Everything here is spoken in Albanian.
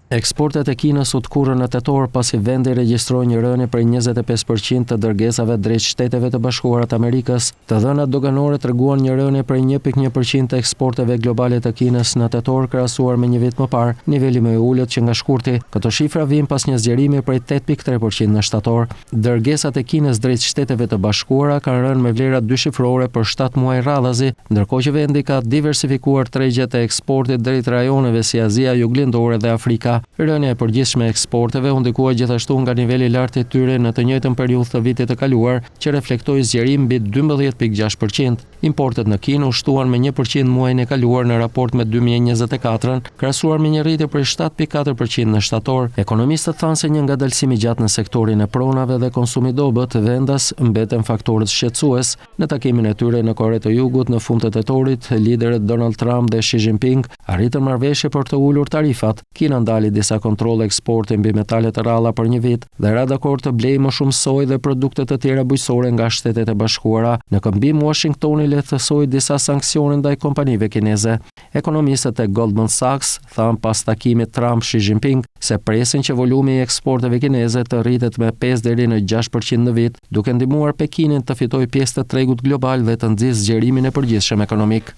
Eksportet e Kinës u tkurrën në tetor pasi vendi regjistroi një rënje prej 25% të dërgesave drejt Shteteve të Bashkuara të Amerikës. Të dhënat doganore treguan një rënje prej 1.1% të eksporteve globale të Kinës në tetor krahasuar me një vit më parë, niveli më i ulët që nga shkurti. Këto shifra vijnë pas një zgjerimi prej 8.3% në shtator. Dërgesat e Kinës drejt Shteteve të Bashkuara kanë rënë me vlera dyshifrore për 7 muaj radhazi, ndërkohë që vendi ka diversifikuar tregjet e eksportit drejt rajoneve si Azia Juglindore dhe Afrika. Rënja e përgjithshme e eksporteve u ndikua gjithashtu nga niveli i lartë i tyre në të njëjtën periudhë të vitit të kaluar, që reflektoi zgjerim mbi 12.6%. Importet në Kinë u shtuan me 1% muajin e kaluar në raport me 2024-ën, krahasuar me një rritje prej 7.4% në shtator. Ekonomistët thanë se një ngadalësim i gjatë në sektorin e pronave dhe konsumit dobët vendas mbeten faktorët shqetësues. Në takimin e tyre në Kore të Jugut në fund të tetorit, liderët Donald Trump dhe Xi Jinping arritën marrëveshje për të ulur tarifat. Kina ndali disa kontrolle eksporti mbi metale të rralla për një vit dhe ra dakord të blejë më shumë sojë dhe produkte të tjera bujqësore nga Shtetet e Bashkuara. Në këmbim Washingtoni lehtësoi disa sanksione ndaj kompanive kineze. Ekonomistët e Goldman Sachs thanë pas takimit Trump-Xi Jinping se presin që volumi i eksporteve kineze të rritet me 5 deri në 6% në vit, duke ndihmuar Pekinin të fitojë pjesë të tregut global dhe të nxjisë zgjerimin e përgjithshëm ekonomik.